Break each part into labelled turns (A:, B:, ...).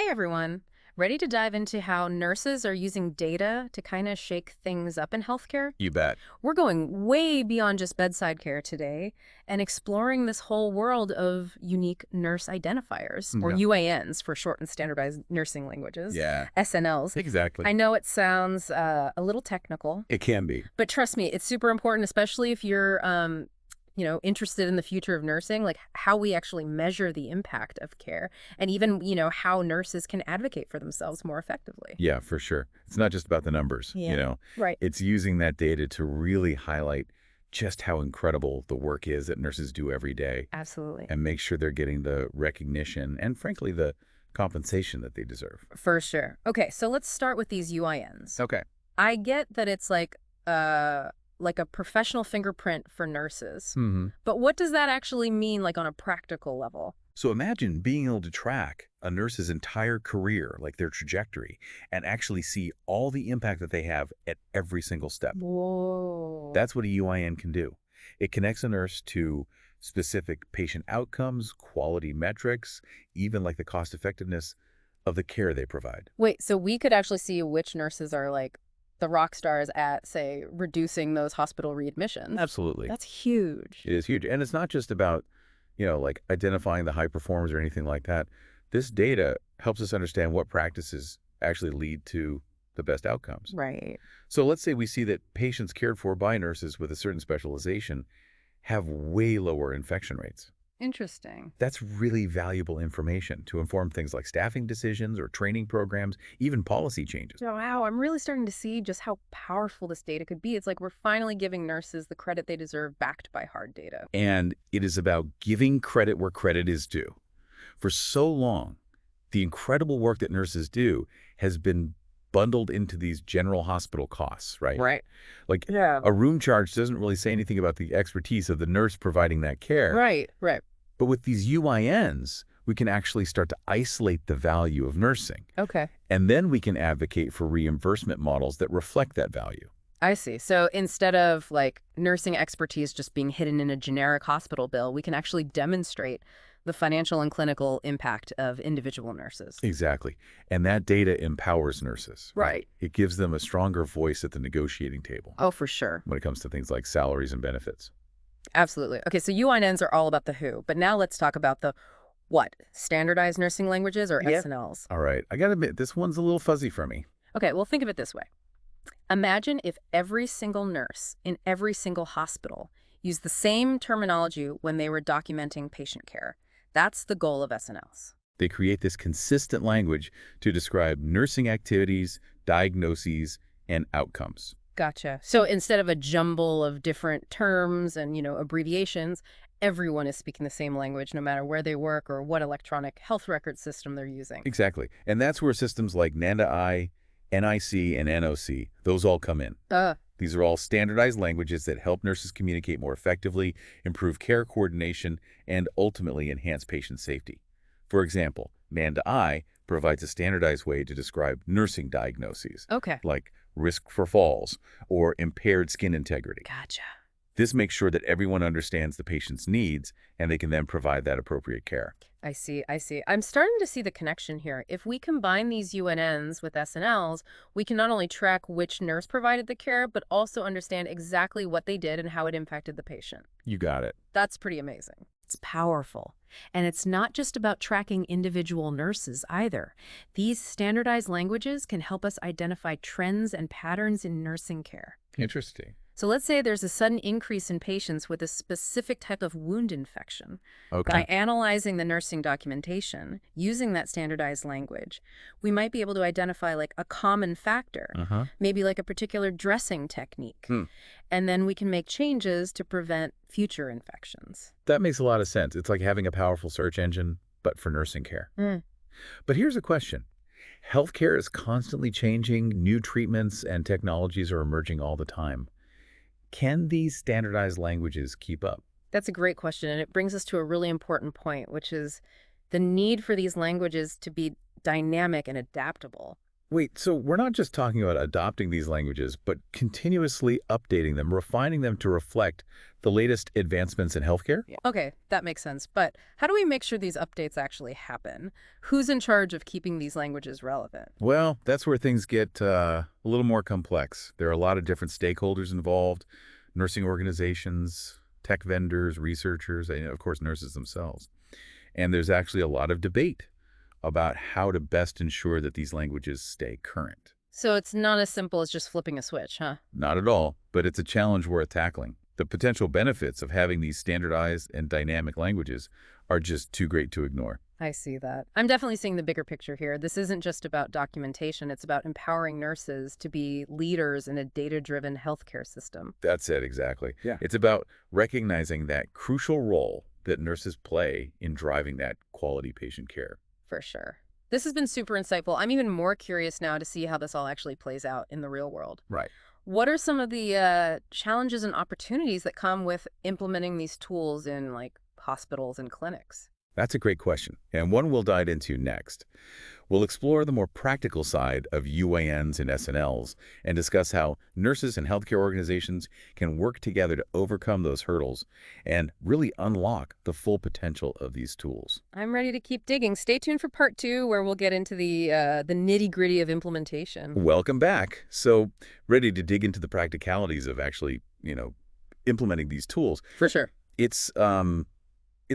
A: Hey everyone! Ready to dive into how nurses are using data to kind of shake things up in healthcare?
B: You bet.
A: We're going way beyond just bedside care today and exploring this whole world of unique nurse identifiers, or
B: Yeah.
A: UINs for short and standardized nursing languages,
B: Yeah,
A: SNLs.
B: exactly.
A: I know it sounds a little technical,
B: It can be.
A: but trust me, it's super important, especially if you're interested in the future of nursing, like how we actually measure the impact of care and even, how nurses can advocate for themselves more effectively.
B: Yeah, for sure. It's not just about the numbers,
A: Yeah. Right.
B: It's using that data to really highlight just how incredible the work is that nurses do every day
A: Absolutely.
B: and make sure they're getting the recognition and, frankly, the compensation that they deserve.
A: For sure. Okay, so let's start with these UINs.
B: Okay.
A: I get that it's like a professional fingerprint for nurses.
B: hmm
A: But what does that actually mean, like on a practical level?
B: So imagine being able to track a nurse's entire career, like their trajectory, and actually see all the impact that they have at every single step.
A: Whoa.
B: That's what a UIN can do. It connects a nurse to specific patient outcomes, quality metrics, even like the cost effectiveness of the care they provide.
A: Wait, so we could actually see which nurses are like the rock stars at, say, reducing those hospital readmissions.
B: Absolutely.
A: That's huge.
B: It is huge. And it's not just about, like identifying the high performers or anything like that. This data helps us understand what practices actually lead to the best outcomes.
A: Right.
B: So let's say we see that patients cared for by nurses with a certain specialization have way lower infection rates.
A: Interesting.
B: That's really valuable information to inform things like staffing decisions or training programs, even policy changes.
A: Oh, wow, I'm really starting to see just how powerful this data could be. It's like we're finally giving nurses the credit they deserve backed by hard data.
B: And it is about giving credit where credit is due. For so long, the incredible work that nurses do has been bundled into these general hospital costs, right?
A: Right.
B: Like
A: Yeah.
B: a room charge doesn't really say anything about the expertise of the nurse providing that care.
A: Right, right.
B: But with these UINs, we can actually start to isolate the value of nursing.
A: Okay.
B: And then we can advocate for reimbursement models that reflect that value.
A: I see. So instead of like nursing expertise just being hidden in a generic hospital bill, we can actually demonstrate the financial and clinical impact of individual nurses.
B: Exactly. And that data empowers nurses.
A: Right.
B: It gives them a stronger voice at the negotiating table
A: Oh, for sure.
B: when it comes to things like salaries and benefits.
A: Absolutely. Okay, so UINs are all about the who, but now let's talk about the what? Standardized nursing languages or
B: Yep.
A: SNLs?
B: All right. I got to admit, this one's a little fuzzy for me.
A: Okay, well, think of it this way. Imagine if every single nurse in every single hospital used the same terminology when they were documenting patient care. That's the goal of SNLs.
B: They create this consistent language to describe nursing activities, diagnoses, and outcomes.
A: Gotcha. So instead of a jumble of different terms and, abbreviations, everyone is speaking the same language no matter where they work or what electronic health record system they're using.
B: Exactly. And that's where systems like NANDA-I, NIC, and NOC, those all come in. These are all standardized languages that help nurses communicate more effectively, improve care coordination, and ultimately enhance patient safety. For example, NANDA-I provides a standardized way to describe nursing diagnoses,
A: Okay.
B: like risk for falls or impaired skin integrity.
A: Gotcha.
B: This makes sure that everyone understands the patient's needs and they can then provide that appropriate care.
A: I see, I see. I'm starting to see the connection here. If we combine these UNNs with SNLs, we can not only track which nurse provided the care, but also understand exactly what they did and how it impacted the patient.
B: You got it.
A: That's pretty amazing. It's powerful. And it's not just about tracking individual nurses either. These standardized languages can help us identify trends and patterns in nursing care.
B: Interesting.
A: So let's say there's a sudden increase in patients with a specific type of wound infection.
B: Okay.
A: By analyzing the nursing documentation, using that standardized language, we might be able to identify like a common factor, maybe like a particular dressing technique. And then we can make changes to prevent future infections.
B: That makes a lot of sense. It's like having a powerful search engine, but for nursing care. But here's a question. Healthcare is constantly changing. New treatments and technologies are emerging all the time. Can these standardized languages keep up?
A: That's a great question, and it brings us to a really important point, which is the need for these languages to be dynamic and adaptable.
B: Wait, so we're not just talking about adopting these languages, but continuously updating them, refining them to reflect the latest advancements in healthcare?
A: Yeah. Okay, that makes sense. But how do we make sure these updates actually happen? Who's in charge of keeping these languages relevant?
B: Well, that's where things get a little more complex. There are a lot of different stakeholders involved, nursing organizations, tech vendors, researchers, and of course, nurses themselves. And there's actually a lot of debate about how to best ensure that these languages stay current.
A: So it's not as simple as just flipping a switch, huh?
B: Not at all, but it's a challenge worth tackling. The potential benefits of having these standardized and dynamic languages are just too great to ignore.
A: I see that. I'm definitely seeing the bigger picture here. This isn't just about documentation. It's about empowering nurses to be leaders in a data-driven healthcare system.
B: That's it, exactly.
C: Yeah.
B: It's about recognizing that crucial role that nurses play in driving that quality patient care.
A: For sure. This has been super insightful. I'm even more curious now to see how this all actually plays out in the real world.
B: Right.
A: What are some of the challenges and opportunities that come with implementing these tools in, like, hospitals and clinics?
B: That's a great question, and one we'll dive into next. We'll explore the more practical side of UINs and SNLs and discuss how nurses and healthcare organizations can work together to overcome those hurdles and really unlock the full potential of these tools.
A: I'm ready to keep digging. Stay tuned for part 2, where we'll get into the nitty-gritty of implementation.
B: Welcome back. So, ready to dig into the practicalities of actually, implementing these tools.
A: For sure.
B: It's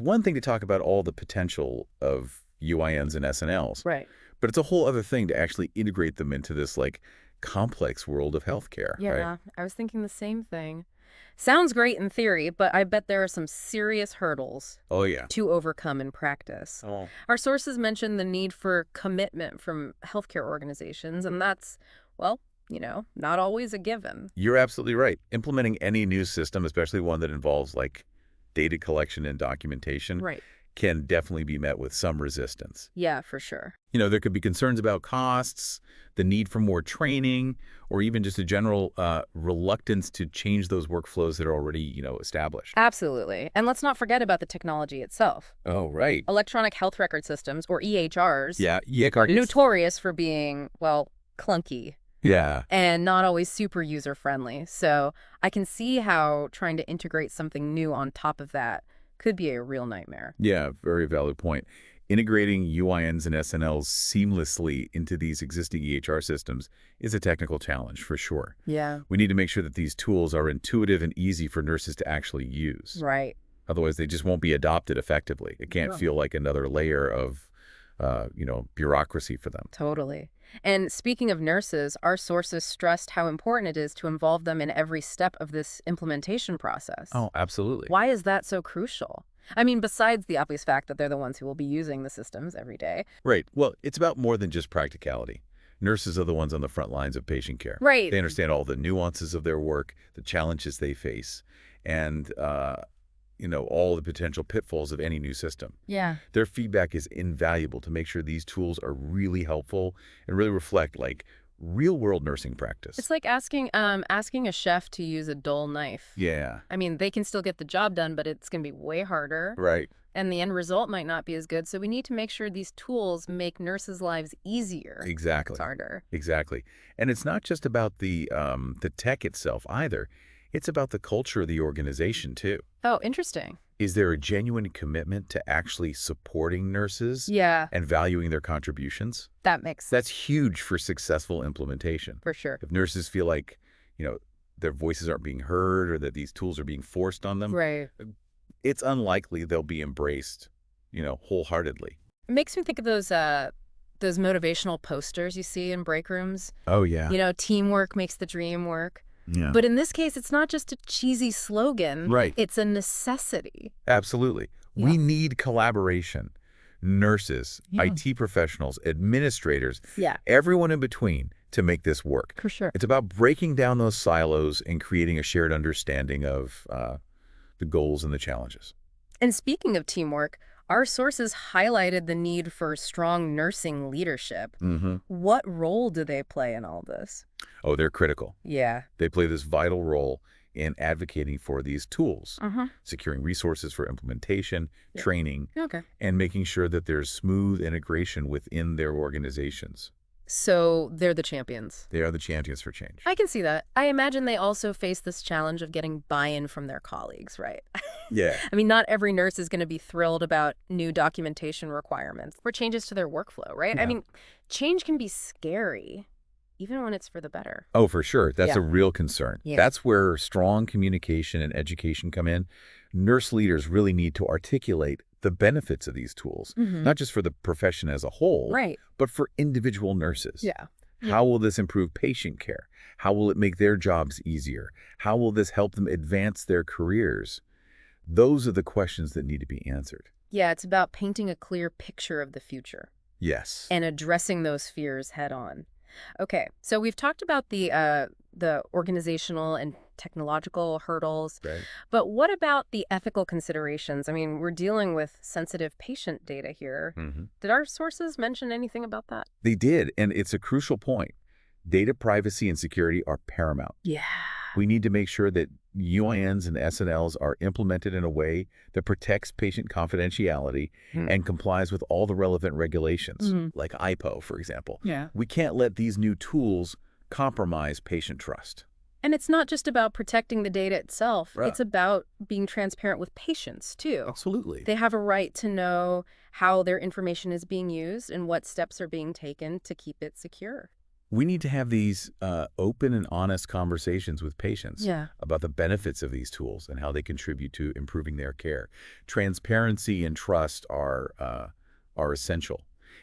B: one thing to talk about all the potential of UINs and SNLs.
A: Right.
B: But it's a whole other thing to actually integrate them into this, complex world of healthcare.
A: Yeah,
B: right?
A: I was thinking the same thing. Sounds great in theory, but I bet there are some serious hurdles
B: Oh, yeah.
A: to overcome in practice.
B: Oh.
A: Our sources mention the need for commitment from healthcare organizations, and that's, well, not always a given.
B: You're absolutely right. Implementing any new system, especially one that involves, data collection and documentation,
A: Right.
B: can definitely be met with some resistance.
A: Yeah, for sure.
B: There could be concerns about costs, the need for more training, or even just a general reluctance to change those workflows that are already, established.
A: Absolutely. And let's not forget about the technology itself.
B: Oh, right.
A: Electronic health record systems, or EHRs,
B: Yeah.
A: notorious for being, well, clunky
B: Yeah.
A: and not always super user-friendly. So I can see how trying to integrate something new on top of that could be a real nightmare.
B: Yeah, very valid point. Integrating UINs and SNLs seamlessly into these existing EHR systems is a technical challenge for sure.
A: Yeah.
B: We need to make sure that these tools are intuitive and easy for nurses to actually use.
A: Right.
B: Otherwise, they just won't be adopted effectively. It can't feel like another layer of, bureaucracy for them.
A: Totally. And speaking of nurses, our sources stressed how important it is to involve them in every step of this implementation process.
B: Oh, absolutely.
A: Why is that so crucial? I mean, besides the obvious fact that they're the ones who will be using the systems every day.
B: Right. Well, it's about more than just practicality. Nurses are the ones on the front lines of patient care.
A: Right.
B: They understand all the nuances of their work, the challenges they face, and, all the potential pitfalls of any new system.
A: Yeah.
B: Their feedback is invaluable to make sure these tools are really helpful and really reflect, real-world nursing practice.
A: It's like asking a chef to use a dull knife.
B: Yeah.
A: I mean, they can still get the job done, but it's going to be way harder.
B: Right.
A: And the end result might not be as good. So we need to make sure these tools make nurses' lives easier.
B: Exactly.
A: It's harder.
B: Exactly. And it's not just about the tech itself either. It's about the culture of the organization, too.
A: Oh, interesting.
B: Is there a genuine commitment to actually supporting nurses
A: Yeah,
B: and valuing their contributions?
A: that makes sense.
B: That's huge for successful implementation.
A: For sure.
B: If nurses feel like, their voices aren't being heard or that these tools are being forced on them,
A: Right.
B: it's unlikely they'll be embraced, wholeheartedly.
A: It makes me think of those motivational posters you see in break rooms.
B: Oh, yeah.
A: Teamwork makes the dream work.
B: Yeah.
A: But in this case, it's not just a cheesy slogan.
B: Right.
A: It's a necessity.
B: Absolutely.
A: Yeah.
B: We need collaboration. Nurses,
A: Yeah.
B: IT professionals, administrators,
A: Yeah,
B: everyone in between to make this work.
A: for sure.
B: It's about breaking down those silos and creating a shared understanding of the goals and the challenges.
A: And speaking of teamwork, our sources highlighted the need for strong nursing leadership.
B: Mm-hmm.
A: What role do they play in all this?
B: Oh, they're critical.
A: Yeah.
B: They play this vital role in advocating for these tools,
A: Uh-huh.
B: securing resources for implementation, training,
A: Okay.
B: and making sure that there's smooth integration within their organizations.
A: So they're the champions.
B: They are the champions for change.
A: I can see that. I imagine they also face this challenge of getting buy-in from their colleagues, right?
B: Yeah.
A: I mean, not every nurse is going to be thrilled about new documentation requirements or changes to their workflow, right?
B: Yeah.
A: I mean, change can be scary, even when it's for the better.
B: Oh, for sure. That's a real concern.
A: Yeah.
B: That's where strong communication and education come in. Nurse leaders really need to articulate the benefits of these tools, not just for the profession as a whole,
A: Right.
B: but for individual nurses.
A: Yeah.
B: How will this improve patient care? How will it make their jobs easier? How will this help them advance their careers? Those are the questions that need to be answered.
A: Yeah, it's about painting a clear picture of the future.
B: Yes.
A: And addressing those fears head on. Okay, so we've talked about the organizational and technological hurdles,
B: Right.
A: but what about the ethical considerations? I mean, we're dealing with sensitive patient data here. Did our sources mention anything about that?
B: They did, and it's a crucial point. Data privacy and security are paramount.
A: Yeah.
B: We need to make sure that UINs and SNLs are implemented in a way that protects patient confidentiality and complies with all the relevant regulations, like IPO, for example.
A: Yeah.
B: We can't let these new tools compromise patient trust.
A: And it's not just about protecting the data itself.
B: Right.
A: It's about being transparent with patients, too.
B: Absolutely.
A: They have a right to know how their information is being used and what steps are being taken to keep it secure.
B: We need to have these open and honest conversations with patients about the benefits of these tools and how they contribute to improving their care. Transparency and trust are essential.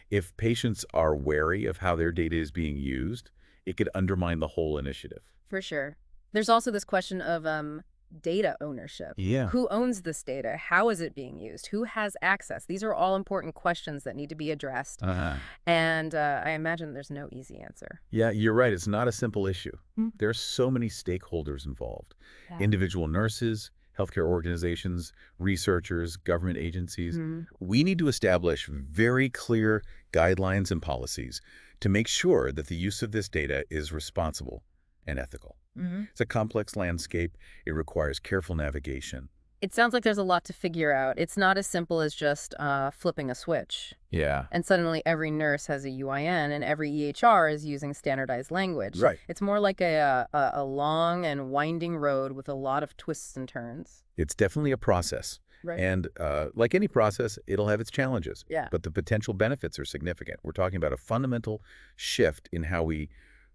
B: If patients are wary of how their data is being used, it could undermine the whole initiative.
A: For sure. There's also this question of data ownership.
B: Yeah.
A: Who owns this data? How is it being used? Who has access? These are all important questions that need to be addressed. And I imagine there's no easy answer.
B: Yeah, you're right. It's not a simple issue. There are so many stakeholders involved. Individual nurses, healthcare organizations, researchers, government agencies. We need to establish very clear guidelines and policies to make sure that the use of this data is responsible and ethical. It's a complex landscape. It requires careful navigation.
A: It sounds like there's a lot to figure out. It's not as simple as just flipping a switch.
B: Yeah.
A: And suddenly every nurse has a UIN and every EHR is using standardized language.
B: Right.
A: It's more like a long and winding road with a lot of twists and turns.
B: It's definitely a process.
A: Right.
B: And like any process, it'll have its challenges.
A: Yeah.
B: But the potential benefits are significant. We're talking about a fundamental shift in how we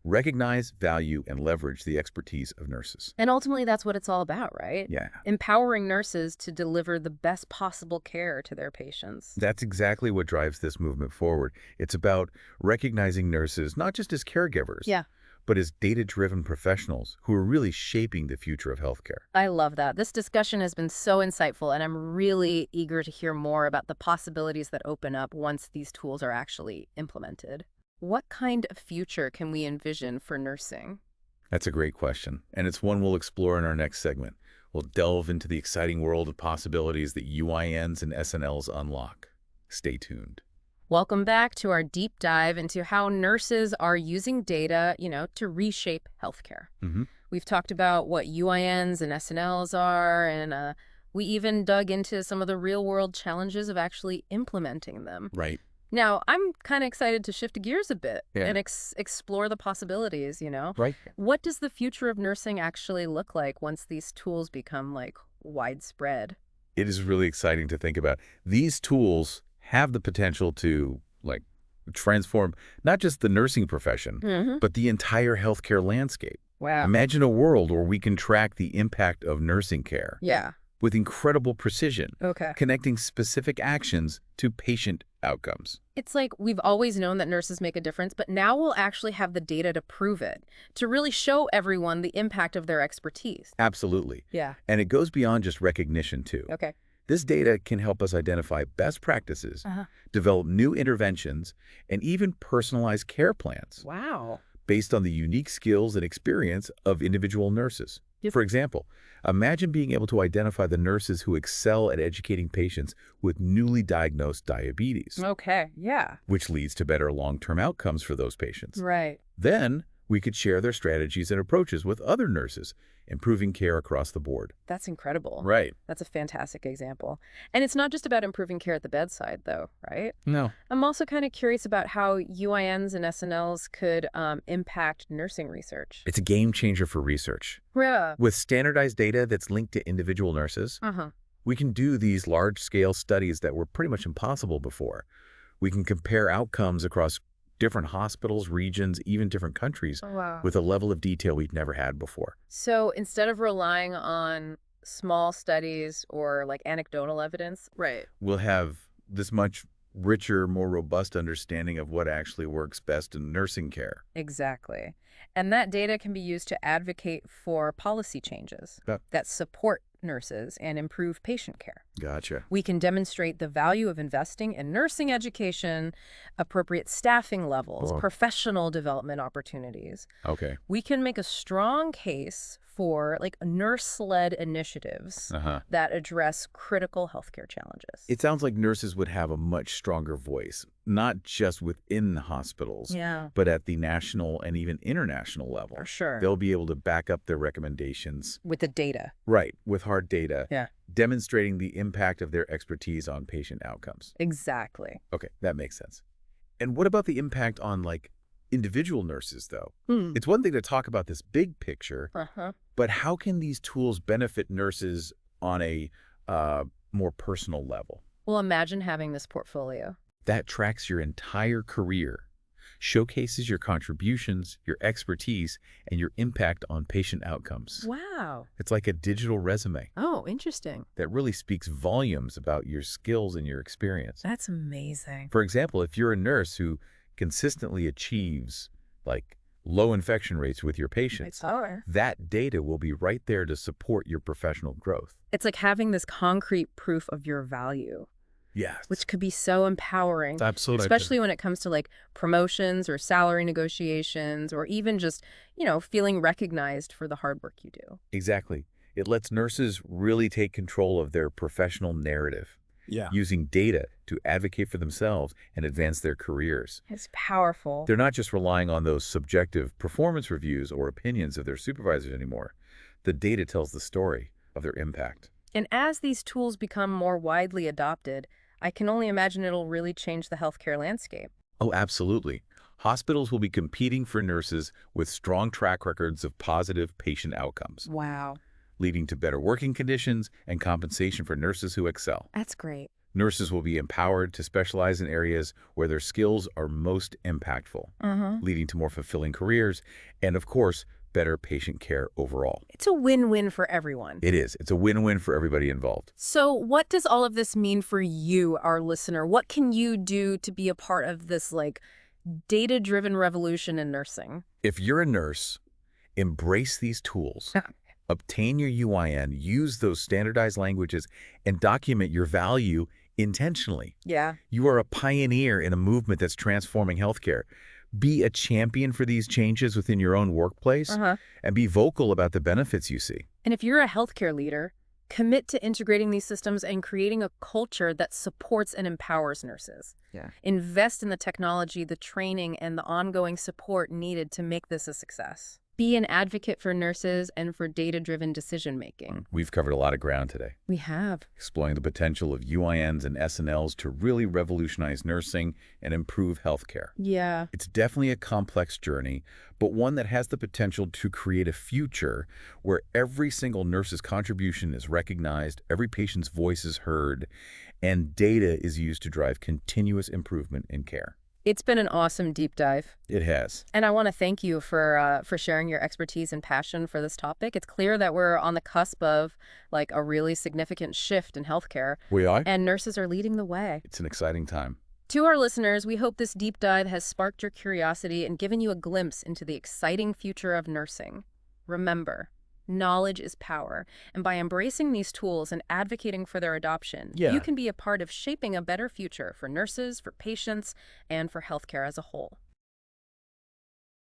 B: recognize, value, and leverage the expertise of nurses.
A: And ultimately, that's what it's all about, right?
B: Yeah.
A: Empowering nurses to deliver the best possible care to their patients.
B: That's exactly what drives this movement forward. It's about recognizing nurses not just as caregivers, but as data-driven professionals who are really shaping the future of healthcare.
A: I love that. This discussion has been so insightful, and I'm really eager to hear more about the possibilities that open up once these tools are actually implemented. What kind of future can we envision for nursing?
B: That's a great question, and it's one we'll explore in our next segment. We'll delve into the exciting world of possibilities that UINs and SNLs unlock. Stay tuned.
A: Welcome back to our deep dive into how nurses are using data, to reshape healthcare. We've talked about what UINs and SNLs are, and we even dug into some of the real-world challenges of actually implementing them.
B: Right.
A: Now, I'm kind of excited to shift gears a bit and explore the possibilities,
B: Right.
A: What does the future of nursing actually look like once these tools become, widespread?
B: It is really exciting to think about. These tools have the potential to, transform not just the nursing profession, but the entire healthcare landscape.
A: Wow.
B: Imagine a world where we can track the impact of nursing care with incredible precision, connecting specific actions to patient outcomes.
A: It's like we've always known that nurses make a difference, but now we'll actually have the data to prove it, to really show everyone the impact of their expertise.
B: Absolutely.
A: Yeah.
B: And it goes beyond just recognition, too.
A: Okay.
B: This data can help us identify best practices, develop new interventions, and even personalize care plans.
A: Wow.
B: Based on the unique skills and experience of individual nurses. For example, imagine being able to identify the nurses who excel at educating patients with newly diagnosed diabetes.
A: Okay, yeah.
B: Which leads to better long-term outcomes for those patients.
A: Right.
B: Then, We could share their strategies and approaches with other nurses, improving care across the board.
A: That's incredible.
B: Right.
A: That's a fantastic example. And it's not just about improving care at the bedside, though, right?
B: No.
A: I'm also kind of curious about how UINs and SNLs could impact nursing research.
B: It's a game changer for research.
A: Yeah.
B: With standardized data that's linked to individual nurses, we can do these large-scale studies that were pretty much impossible before. We can compare outcomes across different hospitals, regions, even different countries with a level of detail we've never had before.
A: So instead of relying on small studies or like anecdotal evidence,
B: We'll have this much richer, more robust understanding of what actually works best in nursing care.
A: Exactly. And that data can be used to advocate for policy changes that support nurses and improve patient care.
B: Gotcha.
A: We can demonstrate the value of investing in nursing education, appropriate staffing levels, professional development opportunities.
B: Okay.
A: We can make a strong case for like nurse-led initiatives that address critical healthcare challenges.
B: It sounds like nurses would have a much stronger voice, not just within the hospitals, but at the national and even international level.
A: For sure.
B: They'll be able to back up their recommendations.
A: With the data.
B: Right, with hard data.
A: Yeah.
B: Demonstrating the impact of their expertise on patient outcomes.
A: Exactly.
B: Okay, that makes sense. And what about the impact on, like, individual nurses, though? It's one thing to talk about this big picture, but how can these tools benefit nurses on a more personal level?
A: Well, imagine having this portfolio
B: that tracks your entire career, showcases your contributions, your expertise, and your impact on patient outcomes.
A: Wow.
B: It's like a digital resume.
A: Oh, interesting.
B: That really speaks volumes about your skills and your experience.
A: That's amazing.
B: For example, if you're a nurse who consistently achieves, like, low infection rates with your patients, that data will be right there to support your professional growth.
A: It's like having this concrete proof of your value.
B: Yes.
A: Which could be so empowering.
B: Absolutely.
A: Especially when it comes to like promotions or salary negotiations or even just, feeling recognized for the hard work you do.
B: Exactly. It lets nurses really take control of their professional narrative. Using data to advocate for themselves and advance their careers.
A: It's powerful.
B: They're not just relying on those subjective performance reviews or opinions of their supervisors anymore. The data tells the story of their impact.
A: And as these tools become more widely adopted, I can only imagine it'll really change the healthcare landscape.
B: Oh, absolutely. Hospitals will be competing for nurses with strong track records of positive patient outcomes.
A: Wow.
B: Leading to better working conditions and compensation for nurses who excel.
A: That's great.
B: Nurses will be empowered to specialize in areas where their skills are most impactful, leading to more fulfilling careers and, of course, better patient care overall.
A: It's a win-win for everyone.
B: It is. It's a win-win for everybody involved.
A: So what does all of this mean for you, our listener? What can you do to be a part of this, like, data-driven revolution in nursing?
B: If you're a nurse, embrace these tools. Obtain your UIN, use those standardized languages, and document your value intentionally. You are a pioneer in a movement that's transforming healthcare. Be a champion for these changes within your own workplace and be vocal about the benefits you see.
A: And if you're a healthcare leader, commit to integrating these systems and creating a culture that supports and empowers nurses. Invest in the technology, the training, and the ongoing support needed to make this a success. Be an advocate for nurses and for data-driven decision-making.
B: We've covered a lot of ground today.
A: We have.
B: Exploring the potential of UINs and SNLs to really revolutionize nursing and improve healthcare. It's definitely a complex journey, but one that has the potential to create a future where every single nurse's contribution is recognized, every patient's voice is heard, and data is used to drive continuous improvement in care.
A: It's been an awesome deep dive.
B: It has.
A: And I want to thank you for sharing your expertise and passion for this topic. It's clear that we're on the cusp of like a really significant shift in healthcare.
B: We are.
A: And nurses are leading the way.
B: It's an exciting time.
A: To our listeners, we hope this deep dive has sparked your curiosity and given you a glimpse into the exciting future of nursing. Remember, knowledge is power, and by embracing these tools and advocating for their adoption, you can be a part of shaping a better future for nurses, for patients, and for healthcare as a whole.